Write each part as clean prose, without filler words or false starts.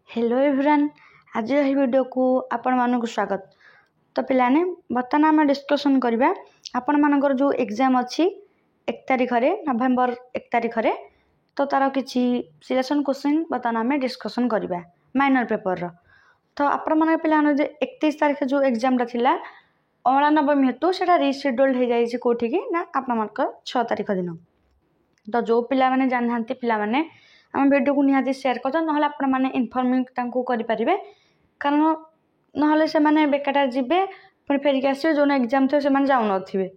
Hello everyone आज यही video को आपण मानक स्वागत। तो पिलाने बर्तमान आम डिस्कसन करवा आपण मानकर जो एग्जाम अच्छी 1 तारिख रे नवेम्बर 1 तारिख रे तो तार किसी सिलेक्शन क्वेश्चन बर्तमान आम डिस्कसन करवा माइनर पेपर रो। तो आपण मन पिला 31 तारिख जो एग्जाम थिला अमला नवमी हेतु से रिशेड्यूल्ड हो जाए कौटी की ना आपण 6 तारिख दिन। तो जो पिला माने जानना पिला माने आम वीडियो को निहाती शेयर कर ना आपण मैंने इनफर्मिंग करें कारण ना से बेकार जीवे पुणी फेरिक आसवे जो एग्जाम थे से जाऊन थे।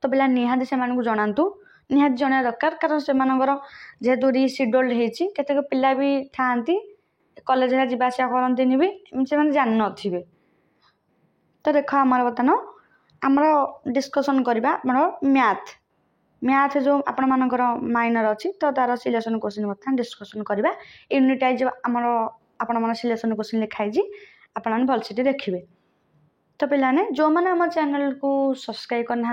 तो पिला निहाती से जनातु निहाती जन दरकार कारण से जेहेतु रिशेड्यूल्ड होती केतेक पिला भी था कॉलेज जावास करती भी से जान थे। तो देख आमर बर्तमान आमर डिस्कसन करवा मैथ मैथ जो आपण मानकर माइनर अच्छी तो तार सिलेक्शन क्वेश्चन बर्तमान डिस्कसन करवा यूनिट वाइज आमर आपण मन सिलेक्शन क्वेश्चन लिखाई आपण भलसे देखिए। तो पिलाने जो मैंने आम चैनल को सब्सक्राइब करना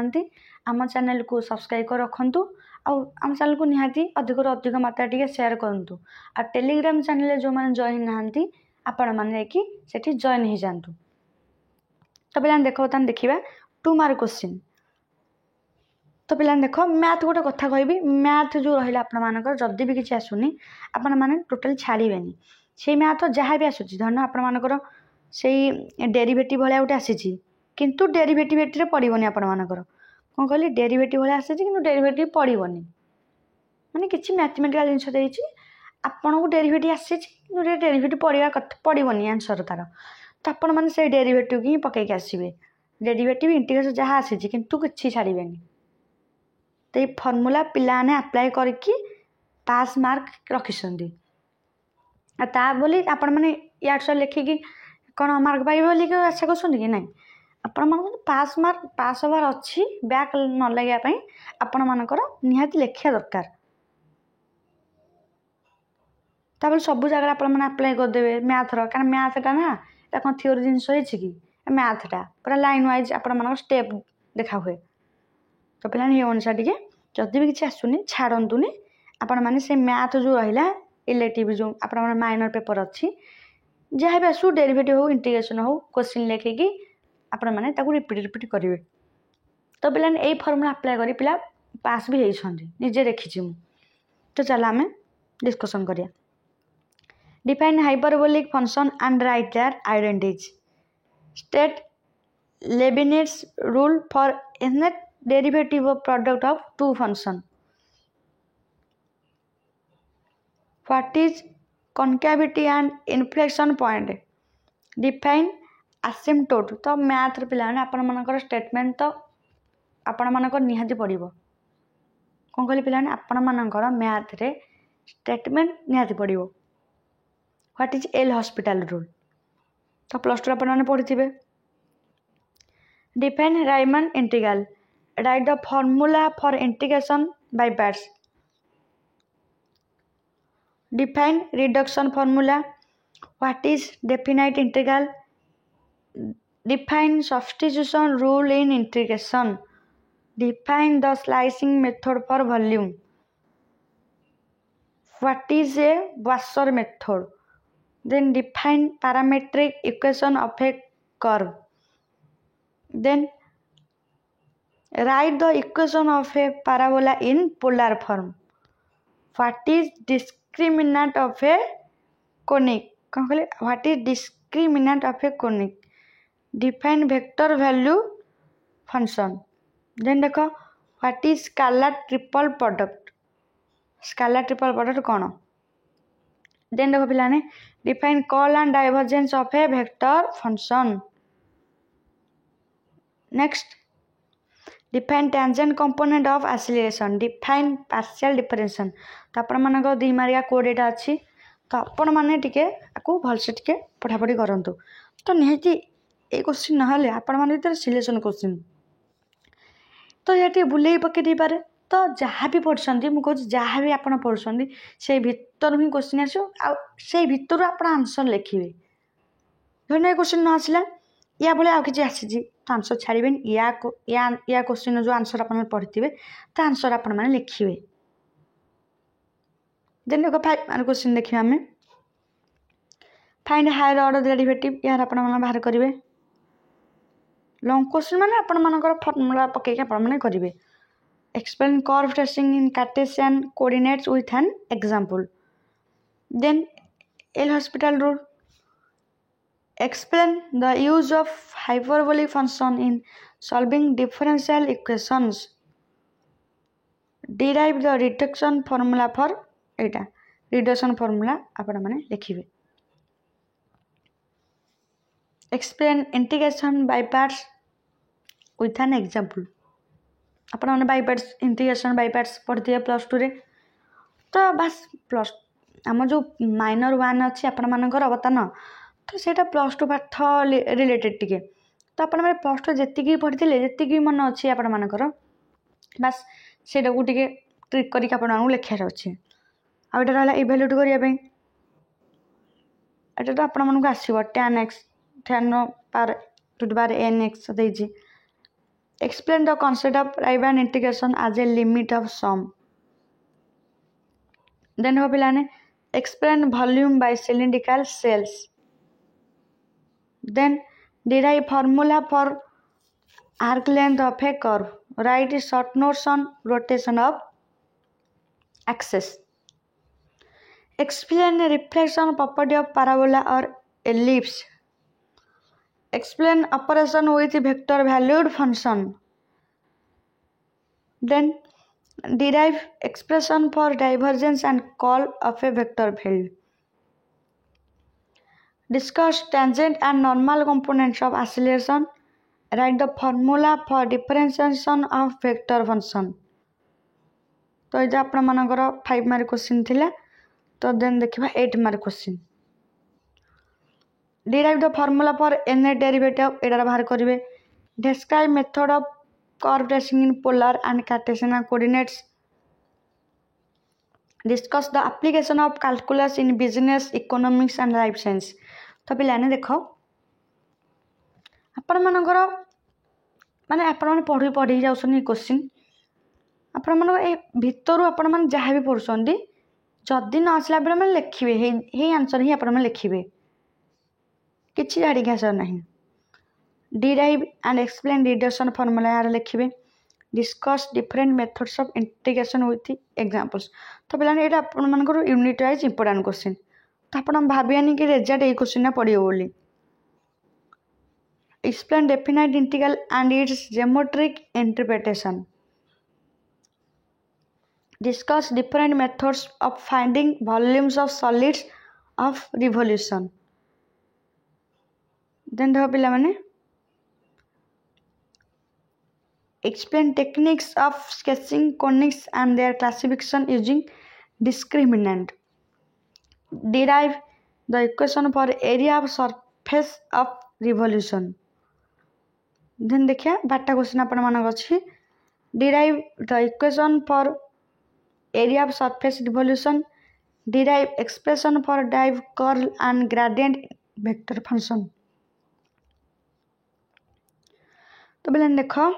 आम चैनल को सब्सक्राइब कर रखु आम चैनल को निहाती अधिक अधिक मात्रा टी शेयर करूँ आ टेलीग्राम चैनल जो मैंने जॉइन नहांती आपण मैंने जाकि जॉइन हो जातु। तो पिलाने देख बर्तमान देखा 2 मार्क क्वेश्चन। तो पिला देख मैथ गोटे कथा कहबी मैथ जो रहा आपर जदि भी किसी आसुनी आपण मैंने टोटाल छाड़े से मैथ जहाँ भी आसूँ धरन आपर से डेरिवेटिव भाया गोटे आसी किंतु डेरिवेटिव पड़ोनी आपर कौन कहली डेरिवेटिव भाया आसी कि डेरिवेटिव पड़ोनी माने किसी मैथमेटिकल जिनस आपन को डेरिवेटिव आसी डेरिवेटिव पड़ा पड़ोनी आंसर तार। तो आपण मैंने से डेरिवेटिव ही पकईक आसवे डेरिवेटिव इंटीग्रेशन जहाँ आसी किंतु किसी छाड़े। तो ये फर्मूला पिलाने अप्लाई करके पास मार्क रखिंट ता बोली आपण मैंने यार लिखिकी कौन मार्क पाइबे बोली आशा कर कि ना आपण मान पास मार्क पास हबार अच्छी बैक न लगे आपण मानकर निहाती लिखा दरकार। तापर सब जगह आपण मैंने अप्लाई करदे मैथर कारण मैथटा ना कौन थ्योरी जिनस कि मैथटा पूरा लाइन वाइज आपण मान स्टेप देखा हुए। तो पिला ये अनुसार टे जदि भी किसी आसुनी छाड़तुनि आपण मैंने से मैथ जो रहा इलेक्टिव जो आप माइनर पेपर अच्छी जहाँ भी आसू डेरिवेटिव हो इंटीग्रेशन हो क्वेश्चन लिखिकी आपण मैंने रिपीट करेंगे। तो पिला यही फर्मूला अप्लाई कर पिला पास भी होती निजे देखी मु। तो चल आम डिस्कसन करिया define hyperbolic function and write their identities state Leibnitz rule for nth derivative of product of two function. What is concavity and inflection point? Define asymptote. तो मैथ पिला आपण मानकर स्टेटमेंट तो आपण मानकर निहाती पड़ो कौन कहली पिला आपण मानकर मैथ रे स्टेटमेंट निहाती पड़ो। What is L hospital rule तो प्लस टू आपण पढ़ी। Define Riemann integral write the formula for integration by parts. Define reduction formula. What is definite integral? Define substitution rule in integration. Define the slicing method for volume. What is a washer method? Then define parametric equation of a curve. Then write the equation of a parabola in polar form. What is discriminant of a conic? What is discriminant of a conic? Define vector value function. Then देखो what is scalar triple product? Scalar triple product कौन? Then देखो पिलाने define curl and divergence of a vector function. Next define tangent component of acceleration. Define partial differentiation. तो आपण मानक 2 मार्किया कोडेटा अच्छी तो आपण माने टिके आकु भलसे टिके पढ़ापढ़ी करंतु। तो निहाती ए क्वेश्चन नहले आपण माने भीतर सिलेक्शन क्वेश्चन तो ये बुले पके दे पारे। तो जहाँ भी पढ़छंती मु कहूँ जहाँ भी आपण पढ़छंती से भीतर ही क्वेश्चन आसो आ से भीतर आपण आंसर लिखिबे। धन्य क्वेश्चन न आसला या बोले आ किसी आसी तो आंसर छाड़बे या क्वेश्चन जो आंसर आप पढ़ी तो आंसर आप लिखे। देन देखो 5 मार्क क्वेश्चन देखिए आम फाइंड हायर ऑर्डर डेरिवेटिव यार आपण मन बाहर करेंगे लॉन्ग क्वेश्चन माने आपण मनकर फॉर्मूला पके के आपण माने करेंगे explain curve tracing in Cartesian coordinates with an example then l'Hospital rule explain the use of hyperbolic function in solving differential equations derive the reduction formula for Etah reduction formula आपण माने लिखिबे explain integration by parts with an example आपण माने by parts integration by parts पढ़िए +2 रे तो बस plus आम जो माइनर 1 अच्छी आपण मानकर अवतान तो सेटा +2 पाठ रिलेटेड टिके तो आपण माने +2 जेतिकी पढ़िथिले जेतिकी मन अच्छी आपण मानकर बस सेटा को टिके ट्रिक करी आपण मानू लिखार अछि आ एटा रहला इवैल्यूएट करिया पे एटा तो आपण मानू आसीबो tan x tan par to the power nx देजी explain the concept of Riemann integration as a limit of sum then हो पिलाने explain volume by cylindrical cells then derive formula for arc length of a curve write short notes on rotation of axis explain reflection property of parabola or ellipse explain operation with vector valued function then derive expression for divergence and curl of a vector field discuss tangent and normal components of acceleration write the formula for differentiation of vector function तो ये आपण मानकर 5 mark question थिला तो then देखिबा 8 mark question derive the formula for n derivative एडार बाहर करिवे describe method of curve tracing in polar and Cartesian coordinates discuss the application of calculus in business economics and life science तो पिलाने देख आपण मानकर माने आपण माने पढ़ी पढ़ी जाउछन क्वेश्चन आपण मानकर ए भितरु आपण माने जहाँ भी पढ़ुछंदी जदि न आसला बेले माने लिखिबे हे आंसर ही आपण माने लिखिबे किछि जाडी घासर नहीं derive and explain reduction formula यार लिखिबे discuss different methods of integration with examples तो पिलाने एटा आपण मानकर यूनिट वाइज इंपोर्टेंट क्वेश्चन तो आपण भाबियानी कि रिजल्ट ए क्वेश्चन ना पड़ियो बोली explain definite integral and its geometric interpretation discuss different methods of finding volumes of solids of revolution then देखो पिला माने explain techniques of sketching conics and their classification using discriminant derive the equation for area of surface of revolution then देखिया 12टा question आपण मानक अछि derive the equation for area of surface revolution derive expression for dive curl and gradient vector function तो बिलन देखो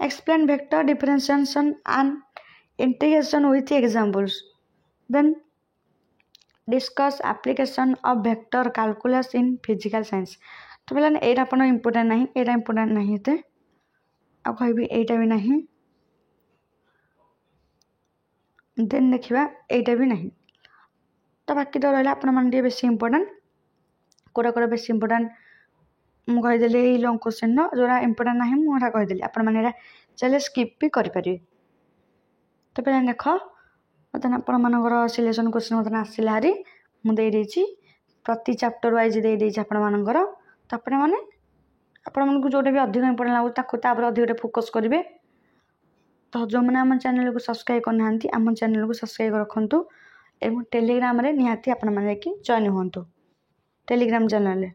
explain vector differentiation and integration with examples then discuss application of vector calculus in physical science तो बिलन एटा अपन important नहीं एटा important नहीं ते आ कहबी एटा भी नहीं देन देखिबा एटा भी नहीं तो बाकी तो रहला अपन मन बेसी इंपोर्टेंट कोड़ा बेसी इंपोर्टेंट मु कहि देले ई लॉन्ग क्वेश्चन न जोरा इंपोर्टेंट नाही मु एटा कहि देले अपन मन एटा चले स्किप भी करि परिबे तो पहले देखो मतलब आपण मानकर सिलेक्शन क्वेश्चन मतलब आसिला हारी मु दे देछि प्रति चैप्टर वाइज दे देछि आपण मानकर तो आपण माने आपण मन को जोटा भी अधिक इंपोर्टेंट लागु ताको तापर अधिक फोकस करिवे तो जो माने हम चैनल को सब्सक्राइब करनांती हम चैनल को सब्सक्राइब रखंतु एवं टेलीग्राम रे निहाती आपण माने कि जॉइन होंतु टेलीग्राम चैनल रे।